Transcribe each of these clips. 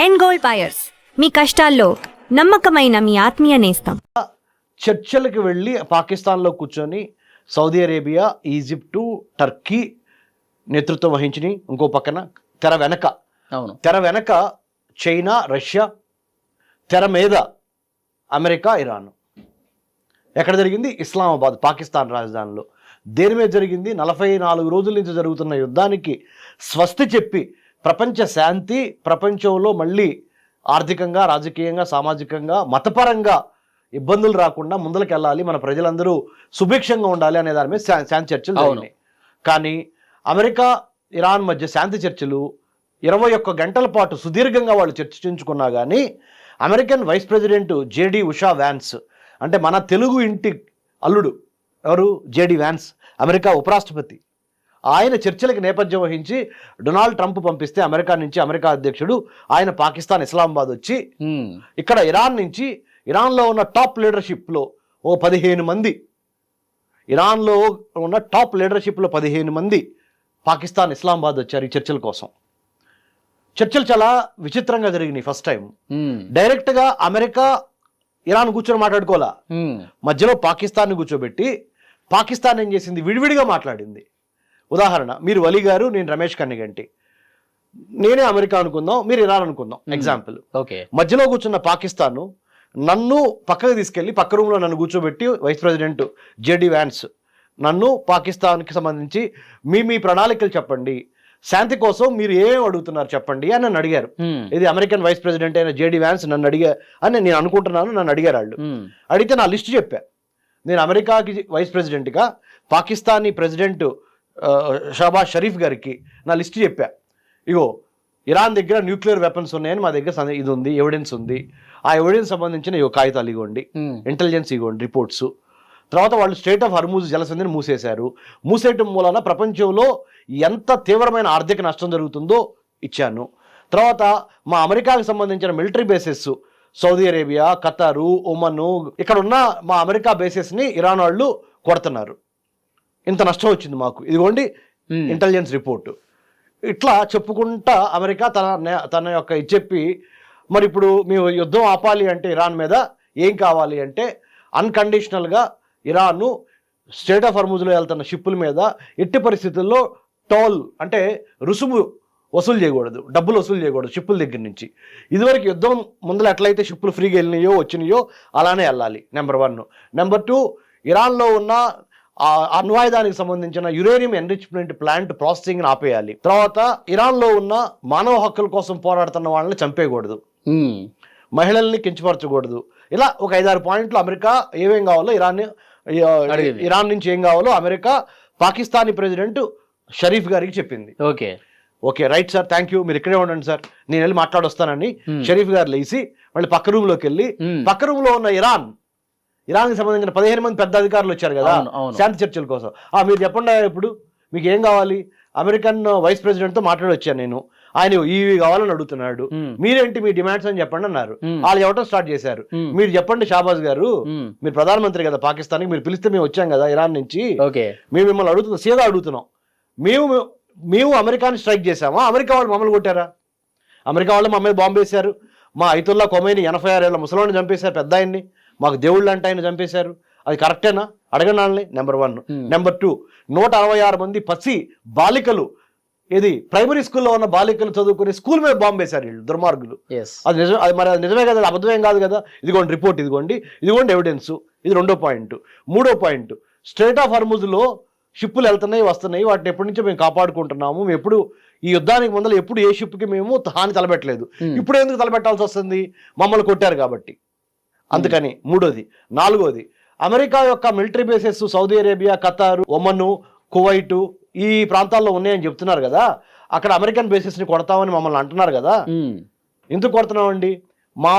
End gold buyers, మీ కష్టాల్లో నమ్మకమైన మీ ఆత్మీయ నేస్తం. చర్చలకు వెళ్ళి పాకిస్తాన్లో కూర్చొని సౌదీ అరేబియా, ఈజిప్టు, టర్కీ నేతృత్వం వహించి ఇంకో పక్కన తెర వెనక చైనా, రష్యా, తెర మీద అమెరికా, ఇరాన్. ఎక్కడ జరిగింది? ఇస్లామాబాద్, పాకిస్తాన్ రాజధానిలో. దేని మీద జరిగింది? 44 రోజుల నుంచి జరుగుతున్న యుద్ధానికి స్వస్తి చెప్పి ప్రపంచ శాంతి, ప్రపంచంలో మళ్ళీ ఆర్థికంగా, రాజకీయంగా, సామాజికంగా, మతపరంగా ఇబ్బందులు రాకుండా ముందరికి వెళ్ళాలి, మన ప్రజలందరూ సుభిక్షంగా ఉండాలి అనే దాని మీద శాంతి చర్చలు జరిగినాయి. కానీ అమెరికా, ఇరాన్ మధ్య శాంతి చర్చలు 21 గంటల పాటు సుదీర్ఘంగా వాళ్ళు చర్చించుకున్నా కానీ American vice president JD Usha Vance, అంటే మన తెలుగు ఇంటి అల్లుడు ఎవరు? జేడి వ్యాన్స్, అమెరికా ఉపరాష్ట్రపతి. ఆయన చర్చలకు నేపథ్యం వహించి డొనాల్డ్ ట్రంప్ పంపిస్తే అమెరికా నుంచి అమెరికా అధ్యక్షుడు ఆయన పాకిస్తాన్ ఇస్లామాబాద్ వచ్చి ఇక్కడ ఇరాన్ నుంచి, ఇరాన్లో ఉన్న టాప్ లీడర్షిప్లో 15 మంది, ఇరాన్లో ఉన్న టాప్ లీడర్షిప్లో 15 మంది పాకిస్తాన్ ఇస్లామాబాద్ వచ్చారు ఈ చర్చల కోసం. చర్చలు చాలా విచిత్రంగా జరిగినాయి. ఫస్ట్ టైం డైరెక్ట్గా అమెరికా, ఇరాన్ కూర్చొని మాట్లాడుకోవాలా, మధ్యలో పాకిస్తాన్ని కూర్చోబెట్టి పాకిస్తాన్ ఏం చేసింది? విడివిడిగా మాట్లాడింది. ఉదాహరణ, మీరు వలి గారు, నేను రమేష్ కన్నిగంటి, నేనే అమెరికా అనుకుందాం, మీరు ఇరాన్ అనుకుందాం, ఎగ్జాంపుల్. మధ్యలో కూర్చున్న పాకిస్తాన్ నన్ను పక్కకు తీసుకెళ్లి పక్క రూమ్లో నన్ను కూర్చోబెట్టి వైస్ ప్రెసిడెంట్ జేడి వ్యాన్స్ నన్ను పాకిస్తాన్కి సంబంధించి మీ ప్రణాళికలు చెప్పండి, శాంతి కోసం మీరు ఏం అడుగుతున్నారు చెప్పండి అని నన్ను అడిగారు. ఇది అమెరికన్ వైస్ ప్రెసిడెంట్ అయిన జేడి వ్యాన్స్ నన్ను అడిగా అని నేను అనుకుంటున్నాను. నన్ను అడిగారు వాళ్ళు. అడిగితే నా లిస్ట్ చెప్పా. నేను అమెరికాకి వైస్ ప్రెసిడెంట్గా పాకిస్తానీ ప్రెసిడెంట్ షహబాజ్ షరీఫ్ గారికి నా లిస్ట్ చెప్పా. ఇగో ఇరాన్ దగ్గర న్యూక్లియర్ వెపన్స్ ఉన్నాయని మా దగ్గర ఇది ఉంది, ఎవిడెన్స్ ఉంది. ఆ ఎవిడెన్స్ సంబంధించిన కాగితాలు ఇవ్వండి, ఇంటెలిజెన్స్ ఇవ్వండి, రిపోర్ట్స్. తర్వాత వాళ్ళు స్ట్రైట్ ఆఫ్ హర్మూజ్ జలసంధిని మూసేశారు. మూసేయటం మూలాన ప్రపంచంలో ఎంత తీవ్రమైన ఆర్థిక నష్టం జరుగుతుందో ఇచ్చాను. తర్వాత మా అమెరికాకి సంబంధించిన military bases Saudi Arabia, Qatar, Oman, ఇక్కడ ఉన్న మా అమెరికా బేసెస్ని ఇరాన్ వాళ్ళు కొడుతున్నారు, ఇంత నష్టం వచ్చింది మాకు, ఇదిగోండి ఇంటెలిజెన్స్ రిపోర్టు. ఇట్లా చెప్పుకుంటా అమెరికా తన యొక్క చెప్పి, మరి ఇప్పుడు మేము యుద్ధం ఆపాలి అంటే ఇరాన్ మీద ఏం కావాలి అంటే అన్కండిషనల్గా ఇరాన్ స్ట్రైట్ ఆఫ్ హర్మూజ్లో వెళ్తున్న షిప్పుల మీద ఎట్టి పరిస్థితుల్లో టోల్ అంటే రుసుము వసూలు చేయకూడదు, డబ్బులు వసూలు చేయకూడదు షిప్పుల దగ్గర నుంచి. ఇదివరకు యుద్ధం ముందర ఎట్లయితే షిప్పులు ఫ్రీగా వెళ్ళినాయో వచ్చినాయో అలానే వెళ్ళాలి, నెంబర్ 1. నెంబర్ 2, ఇరాన్లో ఉన్న అణ్వాయుధానికి సంబంధించిన యురేనియం ఎన్రిచ్మెంట్ ప్లాంట్ ప్రాసెసింగ్ని ఆపేయాలి. తర్వాత ఇరాన్లో ఉన్న మానవ హక్కుల కోసం పోరాడుతున్న వాళ్ళని చంపేయకూడదు, మహిళల్ని కించపరచకూడదు. ఇలా ఒక 5-6 పాయింట్లు అమెరికా ఏమేం కావాలో ఇరాన్ నుంచి ఏం కావాలో అమెరికా పాకిస్తానీ ప్రెసిడెంట్ షరీఫ్ గారికి చెప్పింది. Okay right sir, thank you, మీరు ఇక్కడే ఉండండి సార్, నేను వెళ్ళి మాట్లాడొస్తానని షరీఫ్ గారు లేచి మళ్ళీ పక్క రూమ్లోకి వెళ్ళి పక్క రూమ్లో ఉన్న ఇరాన్కి సంబంధించిన 15 మంది పెద్ద అధికారులు వచ్చారు కదా శాంతి చర్చల కోసం. మీరు చెప్పండి ఇప్పుడు మీకు ఏం కావాలి? అమెరికన్ వైస్ ప్రెసిడెంట్తో మాట్లాడి వచ్చాను నేను, ఆయన ఇవి కావాలని అడుగుతున్నాడు, మీరేంటి మీ డిమాండ్స్ అని చెప్పండి అన్నారు. వాళ్ళు చెప్పడం స్టార్ట్ చేశారు. మీరు చెప్పండి షాబాజ్ గారు, మీరు ప్రధానమంత్రి కదా పాకిస్తాన్కి, మీరు పిలిస్తే మేము వచ్చాం కదా ఇరాన్ నుంచి, మేము మిమ్మల్ని అడుగుతున్నాం, సీదా అడుగుతున్నాం, మేము అమెరికాని స్ట్రైక్ చేశామా, అమెరికా వాళ్ళు మమ్మల్ని కొట్టారా? అమెరికా వాళ్ళు మమ్మల్ని బాంబు వేశారు, మా ఐతుల్లా కొమైని 86 ఏళ్ల ముసలాన్ని చంపేశారు, పెద్ద ఆయన్ని, మాకు దేవుళ్ళు అంటే ఆయన చంపేశారు, అది కరెక్టేనా? అడగండి వాళ్ళని, నెంబర్ 1. నెంబర్ 2, 166 మంది పసి బాలికలు, ఇది ప్రైమరీ స్కూల్లో ఉన్న బాలికలు చదువుకునే స్కూల్ మీద బాంబు వేశారు వీళ్ళు దుర్మార్గులు. అది నిజం, అది మరి నిజమే కదా, అబద్ధమేం కాదు కదా. ఇదిగోండి రిపోర్ట్, ఇదిగోండి ఎవిడెన్స్. ఇది 2వ పాయింట్. 3వ పాయింట్, స్ట్రైట్ ఆఫ్ హర్మూజ్లో షిప్పులు వెళ్తున్నాయి వస్తున్నాయి, వాటిని ఎప్పటి నుంచో మేము కాపాడుకుంటున్నాము, మేము ఎప్పుడు ఈ యుద్ధానికి ముందర ఎప్పుడు ఏ షిప్కి మేము హాని తలపెట్టలేదు, ఇప్పుడు ఎందుకు తలపెట్టాల్సి వస్తుంది? మమ్మల్ని కొట్టారు కాబట్టి అందుకని. 3వది. 4వది, అమెరికా యొక్క military bases Saudi Arabia, Qatar, Oman, Kuwait ఈ ప్రాంతాల్లో ఉన్నాయని చెప్తున్నారు కదా, అక్కడ అమెరికన్ బేసెస్ని కొడతామని మమ్మల్ని అంటున్నారు కదా, ఎందుకు కొడుతున్నామండి? మా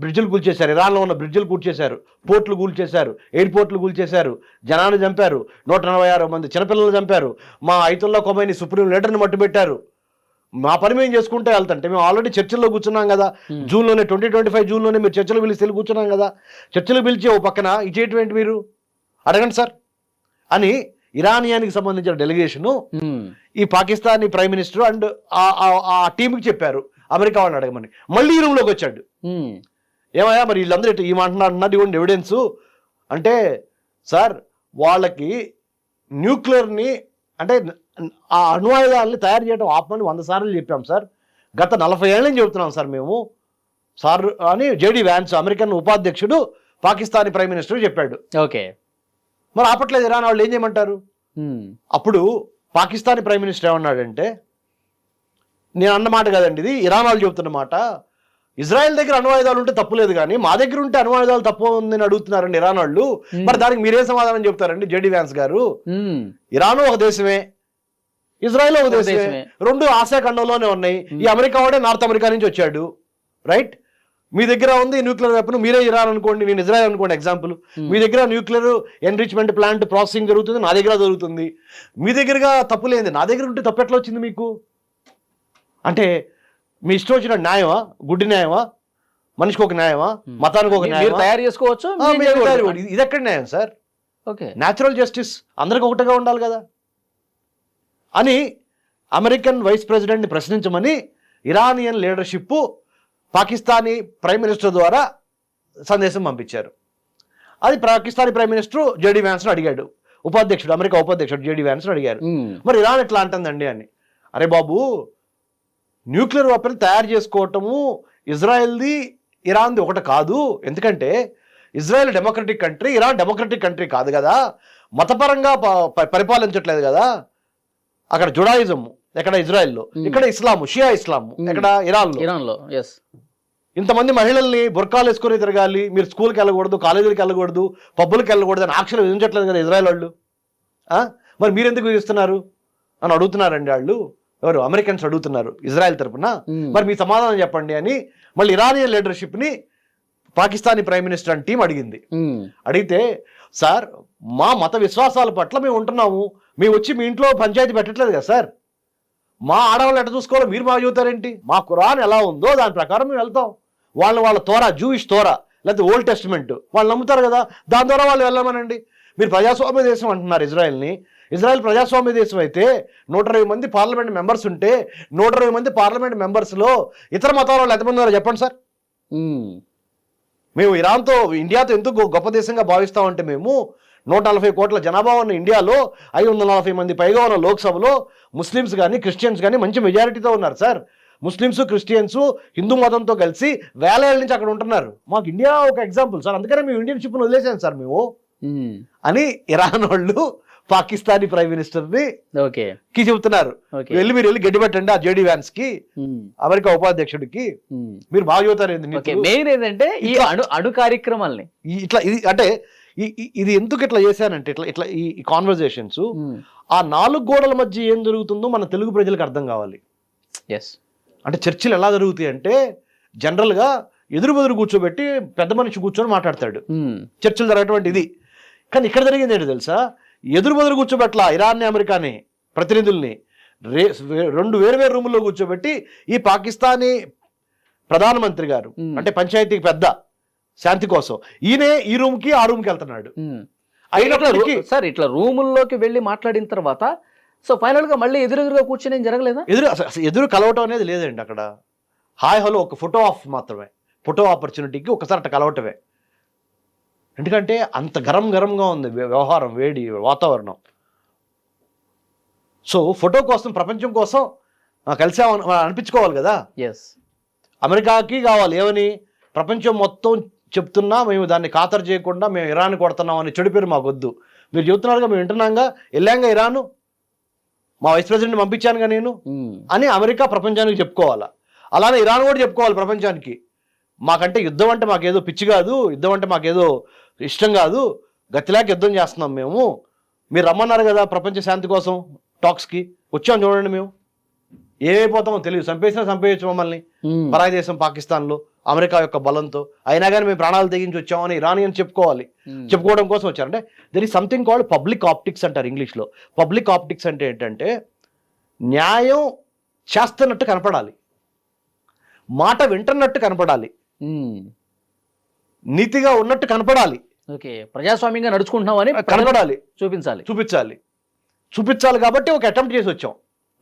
బ్రిడ్జిలు కూల్చేశారు, ఇరాన్లో ఉన్న బ్రిడ్జిలు కూల్చేశారు, పోర్ట్లు కూల్చేశారు, ఎయిర్పోర్ట్లు కూల్చేశారు, జనాన్ని చంపారు, 146 మంది చిన్నపిల్లలు చంపారు, మా ఐతుల్లా కొమైని సుప్రీం లీడర్ని మట్టుబెట్టారు. మా పని మేము చేసుకుంటే వెళ్తుంటే మేము ఆల్రెడీ చర్చల్లో కూర్చున్నాం కదా, జూన్లోనే 2025 జూన్లోనే మీరు చర్చలు పిలిచి కూర్చున్నాం కదా, చర్చలు పిలిచి ఓ పక్కన ఇచ్చేటువంటి మీరు అడగండి సార్ అని ఇరానియానికి సంబంధించిన డెలిగేషను ఈ పాకిస్తానీ ప్రైమ్ మినిస్టర్ అండ్ ఆ టీంకి చెప్పారు. అమెరికా వాళ్ళని అడగమని. మళ్ళీ ఈ రూమ్లోకి వచ్చాడు. ఏమయ్యా మరి వీళ్ళందరూ ఈ మాట అంటున్నారు, ఇవ్వండి ఎవిడెన్స్ అంటే, సార్ వాళ్ళకి న్యూక్లియర్ని అంటే ఆ అణ్వాయుధాలని తయారు చేయడం ఆపమని 100 సార్లు చెప్పాం సార్, గత 40 ఏళ్ళ నుంచి చెబుతున్నాం సార్ మేము సార్ అని జేడీ వ్యాన్స్ అమెరికన్ ఉపాధ్యక్షుడు పాకిస్తానీ ప్రైమ్ మినిస్టర్ చెప్పాడు. ఓకే, మరి ఆపట్లేదు ఇరాన్ వాళ్ళు, ఏం చేయమంటారు? అప్పుడు పాకిస్తానీ ప్రైమ్ మినిస్టర్ ఏమన్నాడంటే, నేను అన్నమాట కదండి ఇది, ఇరాన్ వాళ్ళు చెబుతున్న మాట, ఇజ్రాయెల్ దగ్గర అణ్వాయుధాలు ఉంటే తప్పులేదు కానీ మా దగ్గర ఉంటే అణ్వాయుధాలు తప్పు ఉందని అడుగుతున్నారండి ఇరాన్ వాళ్ళు, మరి దానికి మీరేం సమాధానం చెప్తారండి జేడీ వ్యాన్స్ గారు? ఇరాన్ ఒక దేశమే, ఇజ్రాయెల్ ఒక దేశమే, రెండు ఆసియా ఖండంలోనే ఉన్నాయి. ఈ అమెరికా వాడే నార్త్ అమెరికా నుంచి వచ్చాడు, రైట్? మీ దగ్గర ఉంది న్యూక్లియర్ వెపన్, మీరే ఇరాన్ అనుకోండి, నేను ఇజ్రాయెల్ అనుకోండి ఎగ్జాంపుల్. మీ దగ్గర న్యూక్లియర్ ఎన్రిచ్మెంట్ ప్లాంట్ ప్రాసెసింగ్ జరుగుతుంది, నా దగ్గర జరుగుతుంది. మీ దగ్గరగా తప్పు లేనిది నా దగ్గర ఉంటే తప్పు ఎట్లా వచ్చింది మీకు? అంటే మీ ఇష్టం వచ్చిన న్యాయమా? గుడ్డి న్యాయమా? మనిషికి ఒక న్యాయమా? మతానికి ఒక న్యాయం తయారు చేసుకోవచ్చు. ఇది ఎక్కడ న్యాయం సార్? ఓకే, న్యాచురల్ జస్టిస్ అందరికి ఒకటిగా ఉండాలి కదా అని అమెరికన్ వైస్ ప్రెసిడెంట్ని ప్రశ్నించమని Iranian leadership Pakistani prime minister ద్వారా సందేశం పంపించారు. అది పాకిస్తానీ ప్రైమ్ మినిస్టర్ జేడీ వ్యాన్స్ను అడిగాడు, ఉపాధ్యక్షుడు, అమెరికా ఉపాధ్యక్షుడు జేడీ వ్యాన్స్ను అడిగారు, మరి ఇరాన్ ఎట్లా అంటుందండి అని. అరే బాబు, న్యూక్లియర్ వెపన్ తయారు చేసుకోవటము ఇజ్రాయెల్ది ఇరాన్ది ఒకటి కాదు. ఎందుకంటే Israel democratic country, Iran democratic country కాదు కదా, మతపరంగా పరిపాలించట్లేదు కదా. అక్కడ జుడాయిజం ఎక్కడ ఇజ్రాయెల్లో, ఇక్కడ ఇస్లాము, షియా ఇస్లాము ఎక్కడ ఇరాన్లో. ఇంతమంది మహిళల్ని బుర్కాలు వేసుకొని తిరగాలి, మీరు స్కూల్కి వెళ్ళకూడదు, కాలేజీలకు వెళ్ళకూడదు, పబ్బులకు వెళ్ళకూడదు అని ఆంక్షలు విధించట్లేదు కదా ఇజ్రాయెల్ వాళ్ళు. మరి మీరెందుకు విధిస్తున్నారు అని అడుగుతున్నారండి వాళ్ళు. ఎవరు? అమెరికన్స్ అడుగుతున్నారు ఇజ్రాయెల్ తరపున. మరి మీ సమాధానం చెప్పండి అని మళ్ళీ ఇరానియన్ లీడర్షిప్ని పాకిస్తానీ ప్రైమ్ మినిస్టర్ అని టీం అడిగింది. అడిగితే, సార్ మా మత విశ్వాసాల పట్ల మేము ఉంటున్నాము, మేము వచ్చి మీ ఇంట్లో పంచాయతీ పెట్టట్లేదు కదా సార్, మా ఆడవాళ్ళు ఎట్లా చూసుకోవాలో మీరు మాకు చెబుతారేంటి? మా ఖురాన్ ఎలా ఉందో దాని ప్రకారం మేము వెళ్తాం. వాళ్ళ తోరా, జూయిష్ తోరా లేకపోతే ఓల్డ్ టెస్టిమెంట్ వాళ్ళు నమ్ముతారు కదా, దాని ద్వారా వాళ్ళు వెళ్ళమనండి. మీరు ప్రజాస్వామ్య దేశం అంటున్నారు ఇజ్రాయెల్ని. ఇజ్రాయెల్ ప్రజాస్వామ్య దేశం అయితే 120 మంది పార్లమెంట్ మెంబర్స్ ఉంటే 120 మంది పార్లమెంట్ మెంబర్స్లో ఇతర మతాల వాళ్ళు ఎంతమంది ఉన్నారో చెప్పండి సార్. మేము ఇరాన్తో, ఇండియాతో ఎందుకు గొప్ప దేశంగా భావిస్తామంటే, మేము 140 కోట్ల జనాభా ఉన్న ఇండియాలో 540 మంది పైగా ఉన్న లోక్సభలో ముస్లిమ్స్ కానీ క్రిస్టియన్స్ కానీ మంచి మెజారిటీతో ఉన్నారు సార్. ముస్లిమ్స్ క్రిస్టియన్స్ హిందూ మతంతో కలిసి వేల ఏళ్ళ నుంచి అక్కడ ఉంటున్నారు. మాకు ఇండియా ఒక ఎగ్జాంపుల్ సార్, అందుకనే మేము ఇండియన్ షిప్ను వదిలేసాం సార్ మేము అని ఇరాన్ వాళ్ళు పాకిస్తానీ ప్రైమ్ మినిస్టర్ని కి చెబుతున్నారు. మీరు వెళ్ళి గడ్డి పెట్టండి ఆ జేడీ వ్యాన్స్ కి, అమెరికా ఉపాధ్యక్షుడికి, మీరు బాగా చెబుతారు. మెయిన్ ఏంటంటే ఈ అణు కార్యక్రమాలని ఇట్లా ఇది అంటే ఇది ఎందుకు ఇట్లా చేశానంటే, ఇట్లా ఈ కాన్వర్జేషన్స్ ఆ 4 గోడల మధ్య ఏం జరుగుతుందో మన తెలుగు ప్రజలకు అర్థం కావాలి. అంటే చర్చలు ఎలా జరుగుతాయి అంటే, జనరల్గా ఎదురు కూర్చోబెట్టి పెద్ద మనిషి కూర్చొని మాట్లాడతాడు, చర్చలు జరగటువంటి ఇది. కానీ ఇక్కడ జరిగింది ఏంటి తెలుసా? ఎదురు కూర్చోబెట్ల ఇరాన్ని అమెరికాని ప్రతినిధుల్ని 2 వేరు రూముల్లో కూర్చోబెట్టి ఈ పాకిస్తానీ ప్రధానమంత్రి గారు అంటే పంచాయతీకి పెద్ద శాంతి కోసం ఈయనే ఈ రూమ్కి ఆ రూమ్కి వెళ్తున్నాడు. అయినప్పటికీ సార్ ఇట్లా రూముల్లోకి వెళ్ళి మాట్లాడిన తర్వాత సో ఫైనల్ గా మళ్ళీ ఎదురుగా కూర్చొని ఏం జరగలేదా? ఎదురు కలవటం అనేది లేదండి అక్కడ. హాయ్ హలో ఒక ఫోటో ఆఫ్ మాత్రమే, ఫోటో ఆపర్చునిటీకి ఒకసారి అట్లా కలవటమే. ఎందుకంటే అంత గరంగా ఉంది వ్యవహారం, వేడి వాతావరణం. సో ఫోటో కోసం, ప్రపంచం కోసం కలిసామని అనిపించుకోవాలి కదా. అమెరికాకి కావాలి ఏమని, ప్రపంచం మొత్తం చెప్తున్నా మేము దాన్ని ఖాతరు చేయకుండా మేము ఇరాన్ కొడుతున్నాం అని చెడు పేరు మాకు వద్దు. మీరు చెబుతున్నారుగా, మేము వింటున్నాగా, వెళ్ళాంగా ఇరాను, మా వైస్ ప్రెసిడెంట్ పంపించానుగా నేను అని అమెరికా ప్రపంచానికి చెప్పుకోవాలా. అలానే ఇరాన్ కూడా చెప్పుకోవాలి ప్రపంచానికి, మాకంటే యుద్ధం అంటే మాకేదో పిచ్చి కాదు, యుద్ధం అంటే మాకేదో ఇష్టం కాదు, గతిలాకి యుద్ధం చేస్తున్నాం మేము. మీరు రమ్మన్నారు కదా ప్రపంచ శాంతి కోసం టాక్స్కి, వచ్చాం చూడండి, మేము ఏమైపోతామో తెలియదు, చంపేయచ్చు మమ్మల్ని పరాయి దేశం పాకిస్తాన్లో అమెరికా యొక్క బలంతో. అయినా కానీ మేము ప్రాణాలు తెగించి వచ్చామని ఇరానియన్ చెప్పుకోవాలి. చెప్పుకోవడం కోసం వచ్చారంటే there is something called public optics అంటారు ఇంగ్లీష్లో. పబ్లిక్ ఆప్టిక్స్ అంటే ఏంటంటే, న్యాయం చేస్తున్నట్టు కనపడాలి, మాట వింటున్నట్టు కనపడాలి, నీతిగా ఉన్నట్టు కనపడాలి, ప్రజాస్వామ్యంగా నడుచుకుంటున్నామని కనపడాలి, చూపించాలి. చూపించాలి కాబట్టి ఒక అటెంప్ట్ చేసి వచ్చాం.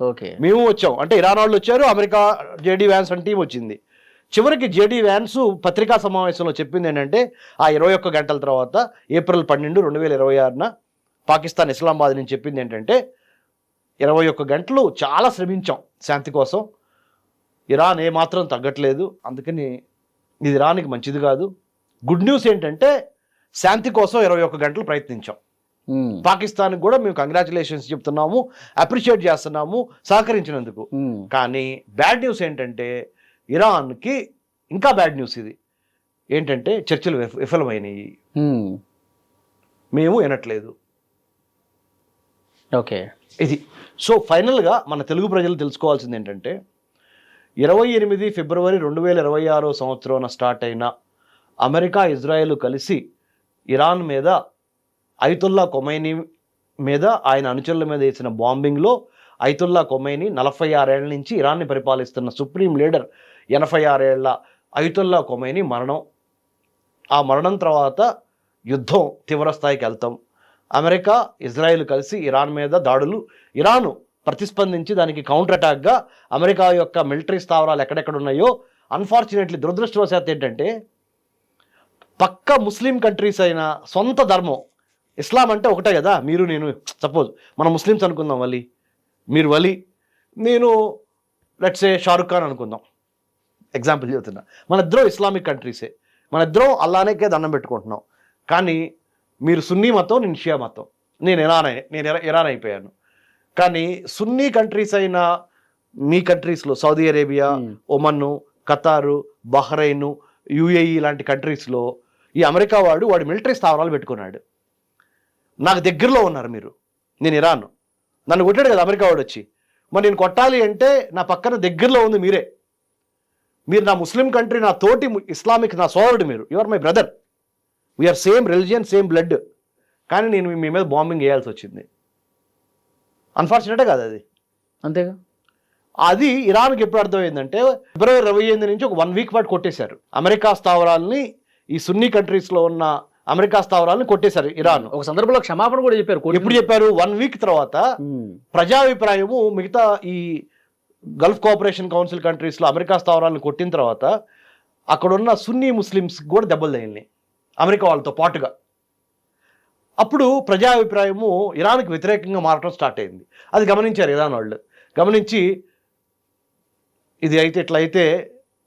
ఓకే. మేము వచ్చాం అంటే ఇరాన్ వాళ్ళు వచ్చారు, అమెరికా జేడీ వ్యాన్స్ అని టీం వచ్చింది. చివరికి జేడీ వ్యాన్స్ పత్రికా సమావేశంలో చెప్పింది ఏంటంటే ఆ 21 గంటల తర్వాత ఏప్రిల్ 12, 2026 పాకిస్తాన్ ఇస్లామాబాద్ నుంచి చెప్పింది ఏంటంటే 21 గంటలు చాలా శ్రమించాం శాంతి కోసం, ఇరాన్ ఏమాత్రం తగ్గట్లేదు, అందుకని ఇది ఇరాన్కి మంచిది కాదు. గుడ్ న్యూస్ ఏంటంటే శాంతి కోసం 21 గంటలు ప్రయత్నించాం. పాకిస్తాన్కి కూడా మేము కంగ్రాచులేషన్స్ చెప్తున్నాము, అప్రిషియేట్ చేస్తున్నాము సహకరించినందుకు. కానీ బ్యాడ్ న్యూస్ ఏంటంటే ఇరాన్కి ఇంకా బ్యాడ్ న్యూస్ ఇది ఏంటంటే చర్చలు విఫలమైనవి, మేము వినట్లేదు. ఓకే, ఇది. సో ఫైనల్గా మన తెలుగు ప్రజలు తెలుసుకోవాల్సింది ఏంటంటే 28 ఫిబ్రవరి 2026 సంవత్సరం స్టార్ట్ అయిన అమెరికా ఇజ్రాయెల్ కలిసి ఇరాన్ మీద అయతుల్లా ఖొమైనీ మీద ఆయన అనుచరుల మీద వేసిన బాంబింగ్లో అయతుల్లా ఖొమైనీ 46 ఏళ్ల నుంచి ఇరాన్ని పరిపాలిస్తున్న సుప్రీం లీడర్ 86 ఏళ్ల అయతుల్లా ఖొమైనీ మరణం. ఆ మరణం తర్వాత యుద్ధం తీవ్ర స్థాయికి వెళ్తాం. అమెరికా ఇజ్రాయెల్ కలిసి ఇరాన్ మీద దాడులు, ఇరాను ప్రతిస్పందించి దానికి కౌంటర్ అటాక్గా అమెరికా యొక్క మిలిటరీ స్థావరాలు ఎక్కడెక్కడ ఉన్నాయో, అన్ఫార్చునేట్లీ దురదృష్టవశాత్తు ఏంటంటే పక్క ముస్లిం కంట్రీస్ అయిన సొంత ధర్మం ఇస్లాం అంటే ఒకటే కదా, మీరు నేను సపోజ్ మనం ముస్లిమ్స్ అనుకుందాం, మీరు నేను లెట్స్ సే షారుఖ్ ఖాన్ అనుకుందాం, ఎగ్జాంపుల్ చెబుతున్నా. మన ఇద్దరం ఇస్లామిక్ కంట్రీసే, మన ఇద్దరం అల్లానేకే దండం పెట్టుకుంటున్నాం. కానీ మీరు సున్నీ మతం, నేను షియా మతం, నేను ఇరాన్ అయిపోయాను. కానీ సున్నీ కంట్రీస్ అయిన మీ కంట్రీస్లో Saudi Arabia, Oman, ఖతారు, Bahrain, UAE లాంటి కంట్రీస్లో ఈ అమెరికా వాడి మిలిటరీ స్థావరాలు పెట్టుకున్నాడు. నాకు దగ్గరలో ఉన్నారు మీరు, నేను ఇరాన్, నన్ను కొట్టాడు కదా అమెరికా వాడు వచ్చి, మరి నేను కొట్టాలి అంటే నా పక్కన దగ్గరలో ఉంది మీరే, మీరు నా ముస్లిం కంట్రీ, నా తోటి ఇస్లామిక్ నా సోదరుడు, మీరు you are my brother, we are same religion, same blood. కానీ నేను మీ మీద బాంబింగ్ వేయాల్సి వచ్చింది. అన్ఫార్చునేటే కాదు అది, అంతేగా. అది ఇరాన్కి ఎప్పుడు అర్థమైందంటే ఫిబ్రవరి 28 నుంచి ఒక 1 వీక్ పాటు కొట్టేశారు అమెరికా స్థావరాలని, ఈ సున్నీ కంట్రీస్లో ఉన్న అమెరికా స్థావరాలను కొట్టేశారు ఇరాన్. ఒక సందర్భంలో క్షమాపణ కూడా చెప్పారు. ఎప్పుడు చెప్పారు? 1 వీక్ తర్వాత ప్రజాభిప్రాయము మిగతా ఈ గల్ఫ్ కోఆపరేషన్ కౌన్సిల్ కంట్రీస్లో అమెరికా స్థావరాలను కొట్టిన తర్వాత అక్కడున్న సున్నీ ముస్లిమ్స్ కూడా దెబ్బలు తగిలినాయి అమెరికా వాళ్ళతో పాటుగా. అప్పుడు ప్రజాభిప్రాయము ఇరాన్కి వ్యతిరేకంగా మారటం స్టార్ట్ అయింది. అది గమనించారు ఇరాన్ వాళ్ళు. గమనించి ఇది అయితే ఇట్లయితే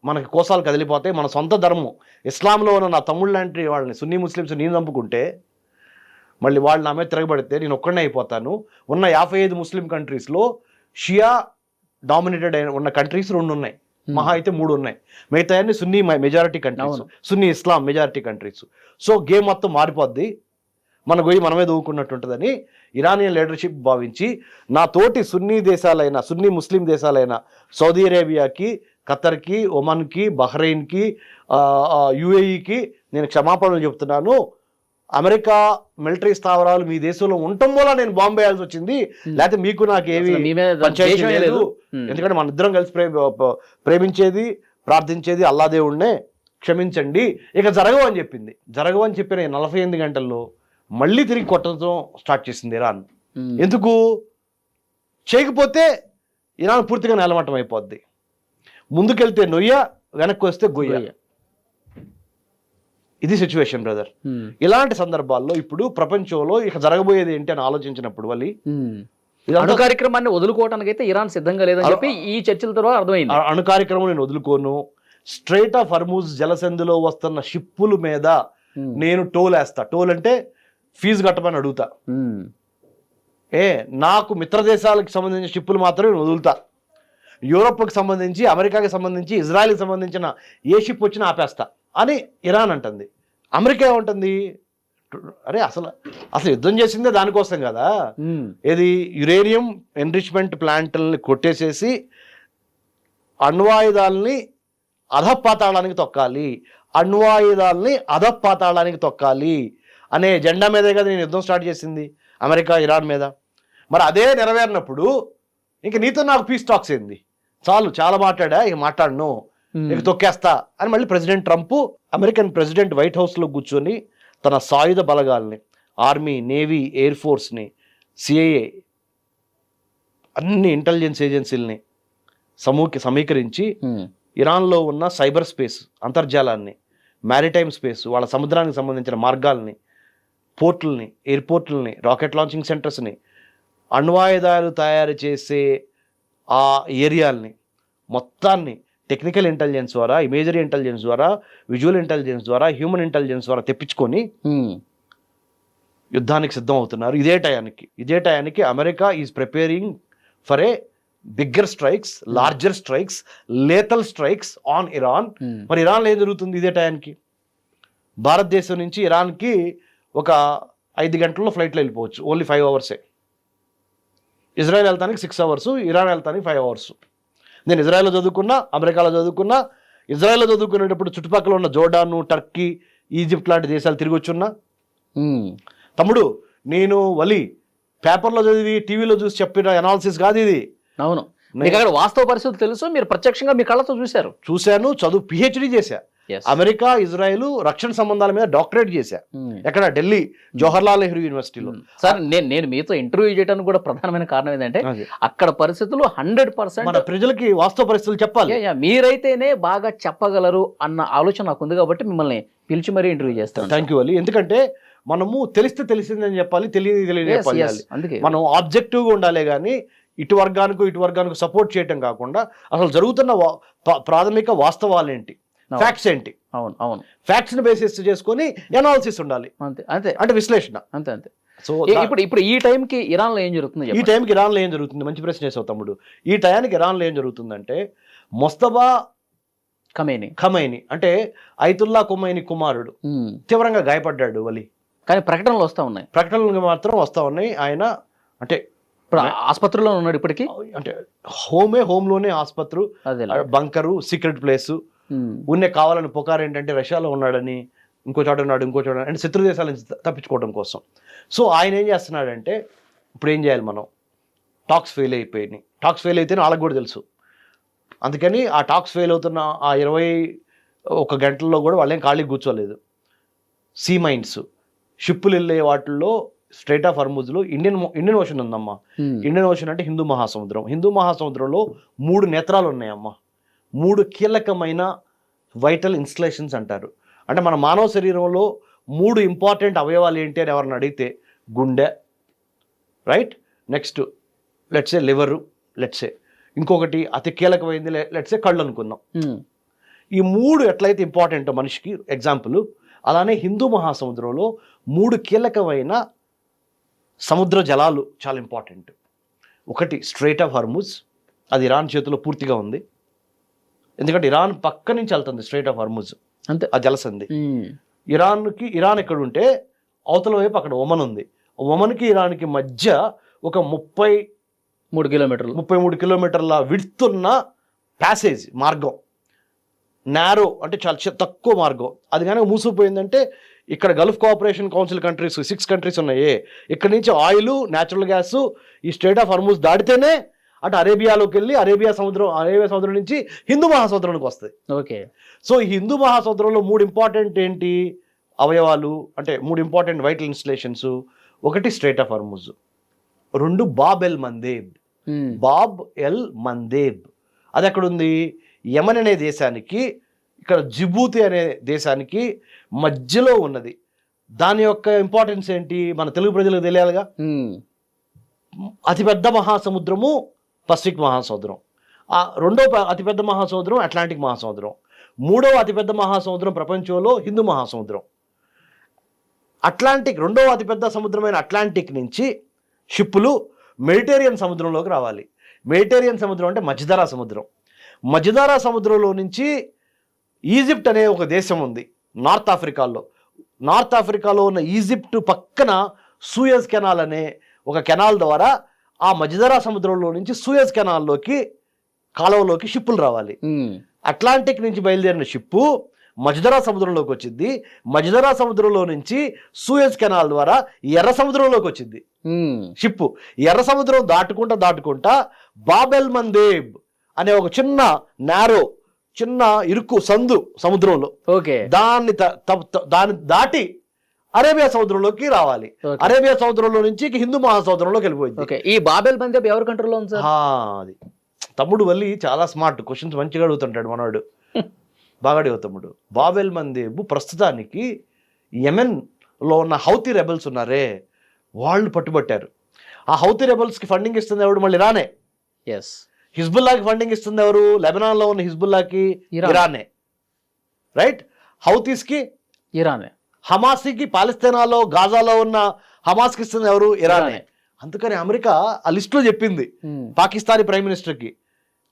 మనకి కోసాలు కదిలిపోతాయి, మన సొంత ధర్మం ఇస్లాంలో ఉన్న నా తమ్ముళ్ళు లాంటి వాళ్ళని సున్నీ ముస్లిమ్స్ నేను చంపుకుంటే మళ్ళీ వాళ్ళు నా మీద తిరగబడితే నేను ఒక్కడనే అయిపోతాను. ఉన్న 55 ముస్లిం కంట్రీస్లో షియా డామినేటెడ్ అయిన ఉన్న కంట్రీస్ 2 ఉన్నాయి, మహా అయితే 3 ఉన్నాయి. మిగతా అన్ని సున్నీ మెజారిటీ కంట్రీస్, సున్నీ ఇస్లాం మెజారిటీ కంట్రీస్. సో గేమ్ మొత్తం మారిపోద్ది, మన గొయ్యి మనమే దూకున్నట్టు ఉంటుందని ఇరానియన్ లీడర్షిప్ భావించి నా తోటి సున్నీ ముస్లిం దేశాలైన సౌదీ అరేబియాకి, ఖతర్కి, ఒమన్కి, బహ్రెయిన్కి, యుఏఈకి నేను క్షమాపణలు చెప్తున్నాను. అమెరికా మిలిటరీ స్థావరాలు మీ దేశంలో ఉండటం వల్ల నేను బాంబు వేయాల్సి వచ్చింది, లేకపోతే మీకు నాకు ఏమి పంచాయతీ లేదు. ఎందుకంటే మన ఇద్దరం కలిసి ప్రేమించేది, ప్రార్థించేది అల్లా దేవుణ్ణే, క్షమించండి, ఇక జరగవని చెప్పింది. జరగవని చెప్పిన 48 గంటల్లో మళ్ళీ తిరిగి కొట్టడం స్టార్ట్ చేసింది ఇరాన్. ఎందుకు చేయకపోతే ఇరాన్ పూర్తిగా నేలమట్టం అయిపోద్ది. ముందుకెళ్తే నొయ్య, వెనక్కి వస్తే గొయ్య. ఇది సిచ్యువేషన్ బ్రదర్. ఇలాంటి సందర్భాల్లో ఇప్పుడు ప్రపంచంలో ఇక జరగబోయేది ఏంటి అని ఆలోచించినప్పుడు అణు కార్యక్రమాన్ని వదులుకోవడానికి అయితే ఇరాన్ సిద్ధంగా లేదని చెప్పి ఈ చర్చల తర్వాత అర్థమైంది. అణు కార్యక్రమం నేను వదులుకోను, స్ట్రైట్ ఆఫ్ హర్మూజ్ జలసంధిలో వస్తున్న షిప్పుల మీద నేను టోల్ వేస్తా. టోల్ అంటే ఫీజు కట్టమని అడుగుతా. నాకు మిత్ర దేశాలకు సంబంధించిన షిప్పులు మాత్రమే నేను వదులుతా. యూరోప్కి సంబంధించి, అమెరికాకి సంబంధించి, ఇజ్రాయెల్కి సంబంధించిన ఏ షిప్ వచ్చినా ఆపేస్తా అని ఇరాన్ అంటుంది. అమెరికా ఏమంటుంది? అరే అసలు యుద్ధం చేసిందే దానికోసం కదా, ఏది యురేనియం ఎన్రిచ్మెంట్ ప్లాంట్లని కొట్టేసేసి అణ్వాయుధాలని అధపాతాళానికి తొక్కాలి అనే జెండా మీదే కదా నేను యుద్ధం స్టార్ట్ చేసింది అమెరికా ఇరాన్ మీద. మరి అదే నెరవేరినప్పుడు ఇంక నీతో నాకు పీస్ టాక్స్ ఏంది, చాలు చాలా మాట్లాడా, ఇక మాట్లాడను, ఇక తొక్కేస్తా అని మళ్ళీ president Trump American president white హౌస్లో కూర్చొని తన సాయుధ బలగాల్ని, ఆర్మీ, నేవీ, ఎయిర్ ఫోర్స్ని, సిఐఏ అన్ని ఇంటెలిజెన్స్ ఏజెన్సీలని సమీకరించి ఇరాన్లో ఉన్న సైబర్ స్పేస్, అంతర్జాలాన్ని, మ్యారిటైమ్ స్పేస్, వాళ్ళ సముద్రానికి సంబంధించిన మార్గాల్ని, పోర్టుల్ని, ఎయిర్పోర్టుల్ని, రాకెట్ లాంచింగ్ సెంటర్స్ని, అణ్వాయుధాలు తయారు చేసే ఆ ఏరియాల్ని మొత్తాన్ని టెక్నికల్ ఇంటెలిజెన్స్ ద్వారా, ఇమేజరీ ఇంటెలిజెన్స్ ద్వారా, విజువల్ ఇంటెలిజెన్స్ ద్వారా, హ్యూమన్ ఇంటెలిజెన్స్ ద్వారా తెప్పించుకొని యుద్ధానికి సిద్ధం అవుతున్నారు. ఇదే టయానికి America is preparing for a bigger strikes, larger strikes, లేతల్ strikes on Iran. మరి ఇరాన్లో ఏం జరుగుతుంది ఇదే టయానికి? భారతదేశం నుంచి ఇరాన్కి ఒక 5 గంటల్లో ఫ్లైట్లో వెళ్ళిపోవచ్చు, ఓన్లీ 5 అవర్సే. ఇజ్రాయెల్ వెళ్తానికి 6 అవర్స్, ఇరాన్ వెళ్తానికి 5 అవర్స్. నేను ఇజ్రాయెల్లో చదువుకున్నా, అమెరికాలో చదువుకున్నా. ఇజ్రాయెల్లో చదువుకునేటప్పుడు చుట్టుపక్కల ఉన్న జోర్డాను, టర్కీ, ఈజిప్ట్ లాంటి దేశాలు తిరిగి వచ్చున్నా. తమ్ముడు, నేను పేపర్లో చదివి టీవీలో చూసి చెప్పిన అనాలిసిస్ కాదు ఇది. అవును, మీకు అక్కడ వాస్తవ పరిస్థితులు తెలుసు, మీరు ప్రత్యక్షంగా మీ కళ్ళతో చూశాను. చదువు పిహెచ్డి చేశా. అమెరికా, ఇజ్రాయెల్ రక్షణ సంబంధాల మీద డాక్టరేట్ చేశా. ఎక్కడ? ఢిల్లీ జవహర్లాల్ నెహ్రూ యూనివర్సిటీలో. సార్, నేను మీతో ఇంటర్వ్యూ చేయడానికి కూడా ప్రధానమైన కారణం ఏంటంటే అక్కడ పరిస్థితులు 100% మన ప్రజలకి వాస్తవ పరిస్థితులు చెప్పాలి. మీరైతేనే బాగా చెప్పగలరు అన్న ఆలోచన నాకు ఉంది కాబట్టి మిమ్మల్ని పిలిచి మరీ ఇంటర్వ్యూ చేస్తాను. Thank you Ali. ఎందుకంటే మనము తెలిసిందని చెప్పాలి, తెలియని చెప్పాలి. అందుకే మనం ఆబ్జెక్టివ్గా ఉండాలి, కానీ ఇటు వర్గానికి సపోర్ట్ చేయటం కాకుండా అసలు జరుగుతున్న ప్రాథమిక వాస్తవాలు ఏంటి, ఫ్యాక్ట్స్ ఏంటి, అవును ఫ్యాక్ట్స్ ని బేసిస్ చేసుకొని ఎనాలిసిస్ ఉండాలి. అంటే విశ్లేషణ. అంతే. సో ఇప్పుడు ఈ టైంకి ఇరాన్లో ఏం జరుగుతుంది? మంచి ప్రశ్న చేసావు తమ్ముడు. ఈ టయానికి ఇరాన్లో ఏం జరుగుతుందంటే, మొస్తఫా ఖమైనీ అంటే ఐతుల్లా ఖొమైనీ కుమారుడు తీవ్రంగా గాయపడ్డాడు కానీ ప్రకటనలు మాత్రం వస్తా ఉన్నాయి. ఆయన అంటే ఆసుపత్రిలో ఉన్నాడు ఇప్పటికీ. అంటే హోమ్లోనే ఆసుపత్రి, బంకరు, సీక్రెట్ ప్లేసు ఉన్నే. కావాలని పుకారు ఏంటంటే రష్యాలో ఉన్నాడని, ఇంకో చోట అంటే శత్రు దేశాల నుంచి తప్పించుకోవడం కోసం. సో ఆయన ఏం చేస్తున్నాడంటే, ఇప్పుడు ఏం చేయాలి మనం? టాక్స్ ఫెయిల్ అయితేనే వాళ్ళకి కూడా తెలుసు. అందుకని ఆ టాక్స్ ఫెయిల్ అవుతున్న ఆ 21 గంటల్లో కూడా వాళ్ళేం ఖాళీ కూర్చోలేదు. సీ మైన్స్, షిప్పులు వెళ్ళే వాటిల్లో స్ట్రైట్ ఆఫ్ హర్ముజ్లో ఇండియన్ ఓషన్ ఉందమ్మా. ఇండియన్ ఓషన్ అంటే హిందూ మహాసముద్రంలో 3 నేత్రాలు ఉన్నాయమ్మా. 3 కీలకమైన వైటల్ ఇన్స్టలేషన్స్ అంటారు. అంటే మన మానవ శరీరంలో 3 ఇంపార్టెంట్ అవయవాలు ఏంటి అని ఎవరిని అడిగితే, గుండె, right, next let's say liver, let's say ఇంకొకటి అతి కీలకమైంది లెట్సే కళ్ళు అనుకుందాం. ఈ 3 ఎట్లయితే ఇంపార్టెంట్ మనిషికి ఎగ్జాంపుల్, అలానే హిందూ మహాసముద్రంలో 3 కీలకమైన సముద్ర జలాలు చాలా ఇంపార్టెంట్. ఒకటి స్ట్రైట్ ఆఫ్ హర్ముజ్, అది ఇరాన్ చేతిలో పూర్తిగా ఉంది. ఎందుకంటే ఇరాన్ పక్క నుంచి వెళ్తుంది స్ట్రైట్ ఆఫ్ హర్ముజ్, అంతే, ఆ జలసంధి. ఇరాన్ ఎక్కడ ఉంటే అవతల వైపు అక్కడ ఒమన్ ఉంది. ఒమన్కి ఇరాన్కి మధ్య ఒక 33 కిలోమీటర్ల విడ్తున్న ప్యాసేజ్ మార్గం, నారో అంటే చాలా తక్కువ మార్గం. అది కనుక మూసిపోయిందంటే, ఇక్కడ Gulf cooperation council countries 6 countries ఉన్నాయి. ఇక్కడ నుంచి ఆయిల్, న్యాచురల్ గ్యాస్ ఈ స్ట్రైట్ ఆఫ్ హర్ముజ్ దాటితేనే అటు అరేబియాలోకి వెళ్ళి అరేబియా సముద్రం నుంచి హిందూ మహాసముద్రానికి వస్తాయి. ఓకే. సో ఈ హిందూ మహాసముద్రంలో 3 ఇంపార్టెంట్ ఏంటి అవయవాలు అంటే 3 ఇంపార్టెంట్ వైటల్ ఇన్స్టలేషన్స్. ఒకటి straight of Hormuz, 2 Bob L మందేబ్. అది ఎక్కడుంది? యమన్ అనే దేశానికి, ఇక్కడ జిబూతి అనే దేశానికి మధ్యలో ఉన్నది. దాని యొక్క ఇంపార్టెన్స్ ఏంటి మన తెలుగు ప్రజలకు తెలియాలిగా. అతిపెద్ద మహాసముద్రము పసిఫిక్ మహాసముద్రం, రెండో అతిపెద్ద మహాసముద్రం అట్లాంటిక్ మహాసముద్రం, మూడవ అతిపెద్ద మహాసముద్రం ప్రపంచంలో హిందూ మహాసముద్రం. అట్లాంటిక్ రెండవ అతిపెద్ద సముద్రమైన అట్లాంటిక్ నుంచి షిప్పులు మెడిటేరియన్ సముద్రంలోకి రావాలి. మెడిటేరియన్ సముద్రం అంటే మధ్యధరా సముద్రం. మధ్యధరా సముద్రంలో నుంచి ఈజిప్ట్ అనే ఒక దేశం ఉంది నార్త్ ఆఫ్రికాలో ఉన్న ఈజిప్ట్ పక్కన సూయజ్ కెనాల్ అనే ఒక కెనాల్ ద్వారా ఆ మధ్యధరా సముద్రంలో నుంచి సూయజ్ కెనాల్లోకి కాలువలోకి షిప్పులు రావాలి. అట్లాంటిక్ నుంచి బయలుదేరిన షిప్పు మధ్యధరా సముద్రంలోకి వచ్చింది. మధ్యధరా సముద్రంలో నుంచి సూయజ్ కెనాల్ ద్వారా ఎర్ర సముద్రంలోకి వచ్చింది షిప్పు. ఎర్ర సముద్రం దాటుకుంటా బాబ్ ఎల్ మందేబ్ అనే ఒక చిన్న ఇరుకు సందు సముద్రంలో, దాన్ని దాటి అరేబియా సముద్రంలోకి రావాలి. Okay. అరేబియా సముద్రంలో నుంచి ఇక హిందూ మహాసముద్రంలోకి వెళ్ళిపోయింది. ఓకే, ఈ బాబెల్ మందేబ్ ఎవరి కంట్రోల్లో ఉంది సార్? అది తమ్ముడు వల్లి చాలా స్మార్ట్ క్వశ్చన్స్ మంచిగా అడుగుతుంటాడు మనవాడు. బాగా అడిగావు తమ్ముడు. బాబెల్ మందేబు ప్రస్తుతానికి యెమెన్లో ఉన్న హౌతీ రెబల్స్ ఉన్నారే వాళ్ళు పట్టుబట్టారు. ఆ హౌతీ రెబల్స్కి ఫండింగ్ ఇస్తుంది ఎవడు? మళ్ళీ ఇరానే. ఎస్. హిజ్బుల్లాకి ఫండింగ్ ఇస్తుంది ఎవరు? లెబనాన్లో ఉన్న హిజ్బుల్లాకి ఇరానే, రైట్. హౌతీస్కి ఇరానే. హమాస్కి పాలస్తీనాలో గాజాలో ఉన్న హమాస్కి ఇస్తుంది ఎవరు? ఇరానే. అందుకని అమెరికా ఆ లిస్టులో చెప్పింది పాకిస్తానీ ప్రైమ్ మినిస్టర్కి,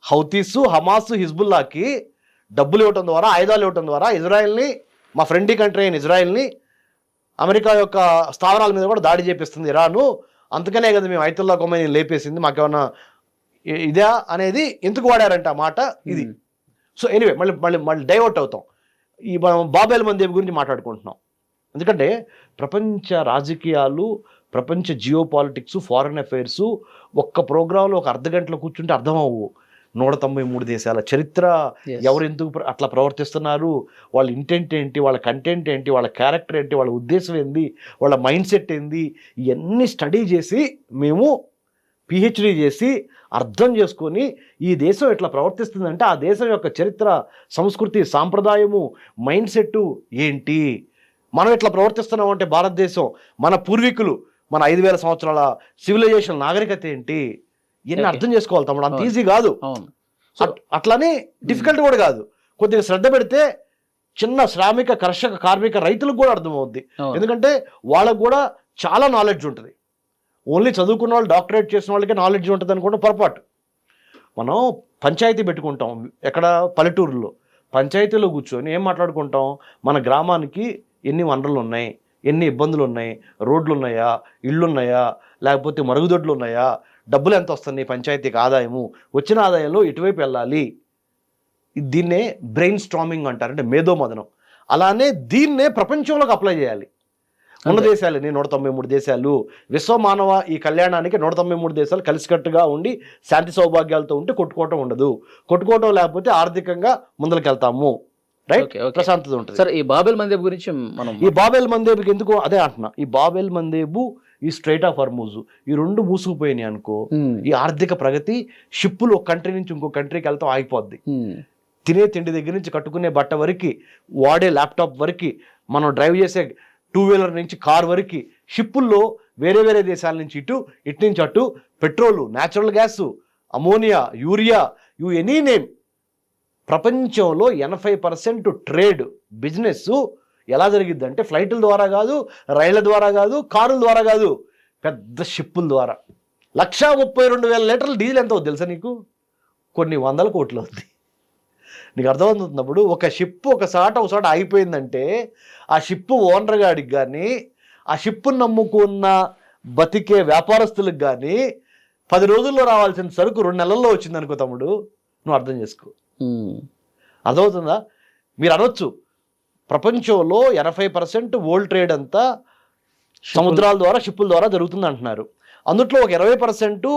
హౌతీసు, హమాస్, హిజ్బుల్లాకి డబ్బులు ఇవ్వటం ద్వారా, ఆయుధాలు ఇవ్వటం ద్వారా ఇజ్రాయెల్ని, మా ఫ్రెండ్లీ కంట్రీ అయిన ఇజ్రాయెల్ని, అమెరికా యొక్క స్థావరాల మీద కూడా దాడి చేపిస్తుంది ఇరాను. అందుకనే కదా మేము ఐతుల్లా ఖొమైనీ లేపేసింది, మాకేమన్నా ఇదా అనేది ఎందుకు వాడారంట ఆ మాట ఇది. సో ఎనీవే మళ్ళీ మళ్ళీ మళ్ళీ డైవర్ట్ అవుతాం. ఈ బాబెల్ మందేబ్ గురించి మాట్లాడుకుంటున్నాం. ఎందుకంటే ప్రపంచ రాజకీయాలు, ప్రపంచ జియో పాలిటిక్స్, ఫారెన్ అఫైర్స్ ఒక్క ప్రోగ్రాంలో ఒక అర్ధ గంటలో కూర్చుంటే అర్థం అవ్వు. 193 దేశాల చరిత్ర, ఎవరు ఎందుకు అట్లా ప్రవర్తిస్తున్నారు, వాళ్ళ ఇంటెంట్ ఏంటి, వాళ్ళ కంటెంట్ ఏంటి, వాళ్ళ క్యారెక్టర్ ఏంటి, వాళ్ళ ఉద్దేశం ఏంది, వాళ్ళ మైండ్ సెట్ ఏంది, ఇవన్నీ స్టడీ చేసి మేము పిహెచ్డి చేసి అర్థం చేసుకొని ఈ దేశం ఎట్లా ప్రవర్తిస్తుందంటే ఆ దేశం యొక్క చరిత్ర, సంస్కృతి, సాంప్రదాయము, మైండ్ సెట్ ఏంటి, మనం ఎట్లా ప్రవర్తిస్తున్నాం అంటే భారతదేశం, మన పూర్వీకులు, మన 5000 సంవత్సరాల సివిలైజేషన్ నాగరికత ఏంటి, ఇవన్నీ అర్థం చేసుకోవాలి తమ్ముడు. అంత ఈజీ కాదు, అట్లానే డిఫికల్ట్ కూడా కాదు. కొద్దిగా శ్రద్ధ పెడితే చిన్న శ్రామిక, కర్షక, కార్మిక, రైతులకు కూడా అర్థమవుద్ది. ఎందుకంటే వాళ్ళకు కూడా చాలా నాలెడ్జ్ ఉంటుంది. ఓన్లీ చదువుకున్న వాళ్ళు, డాక్టరేట్ చేసిన వాళ్ళకే నాలెడ్జ్ ఉంటుంది అనుకుంటే పొరపాటు. మనం పంచాయతీ పెట్టుకుంటాం ఎక్కడ, పల్లెటూరులో పంచాయతీలో కూర్చొని ఏం మాట్లాడుకుంటాం, మన గ్రామానికి ఎన్ని వనరులు ఉన్నాయి, ఎన్ని ఇబ్బందులు ఉన్నాయి, రోడ్లు ఉన్నాయా, ఇళ్ళు ఉన్నాయా, లేకపోతే మరుగుదొడ్లు ఉన్నాయా, డబ్బులు ఎంత వస్తున్నాయి పంచాయతీకి, ఆదాయము, వచ్చిన ఆదాయంలో ఇటువైపు వెళ్ళాలి. దీన్నే బ్రెయిన్ స్ట్రామింగ్ అంటారు, అంటే మేధోమదనం. అలానే దీన్నే ప్రపంచంలోకి అప్లై చేయాలి. ఉన్న దేశాలని 193 దేశాలు, విశ్వమానవ ఈ కళ్యాణానికి 193 దేశాలు కలిసికట్టుగా ఉండి శాంతి సౌభాగ్యాలతో ఉంటే కొట్టుకోవటం ఉండదు. కొట్టుకోవటం లేకపోతే ఆర్థికంగా ముందరికి వెళ్తాము, రైట్, ప్రశాంతత ఉంటుంది. సార్, ఈ బాబెల్ మందేబ్ గురించి మనం, ఈ బాబెల్ మందేబ్కి ఎందుకు అదే అంటున్నా, ఈ బాబెల్ మందేబు, ఈ స్ట్రైట్ ఆఫ్ హర్మూజ్, ఈ రెండు మూసుకుపోయినాయి అనుకో, ఈ ఆర్థిక ప్రగతి, షిప్పులు ఒక కంట్రీ నుంచి ఇంకో కంట్రీకి వెళ్తాం ఆగిపోద్ది. తినే తిండి దగ్గర నుంచి కట్టుకునే బట్ట వరకు, వాడే ల్యాప్టాప్ వరకు, మనం డ్రైవ్ చేసే 2-వీలర్ నుంచి కార్ వరకు షిప్పుల్లో వేరే వేరే దేశాల నుంచి ఇటు నుంచి అటు petrol, natural gas, ammonia, urea, you any name, ప్రపంచంలో 80% ట్రేడ్ బిజినెస్ ఎలా జరిగిద్ది అంటే ఫ్లైట్ల ద్వారా కాదు, రైళ్ల ద్వారా కాదు, కారుల ద్వారా కాదు, పెద్ద షిప్పుల ద్వారా. 132,000 లీటర్ల డీజిల్ ఎంత అవుతుంది తెలుసా నీకు? కొన్ని 100 కోట్లు అవుతుంది. నీకు అర్థమవుతున్నప్పుడు ఒక షిప్ ఒకసాట ఆగిపోయిందంటే ఆ షిప్ ఓనర్ గాడికి కానీ, ఆ షిప్పును నమ్ముకున్న బతికే వ్యాపారస్తులకు కానీ 10 రోజుల్లో రావాల్సిన సరుకు 2 నెలల్లో వచ్చింది అనుకో తమ్ముడు, నువ్వు అర్థం చేసుకో. అర్థమవుతుందా? మీరు అనొచ్చు ప్రపంచంలో 80% వరల్డ్ ట్రేడ్ అంతా సముద్రాల ద్వారా, షిప్పుల ద్వారా జరుగుతుంది అంటున్నారు. అందుట్లో ఒక 20%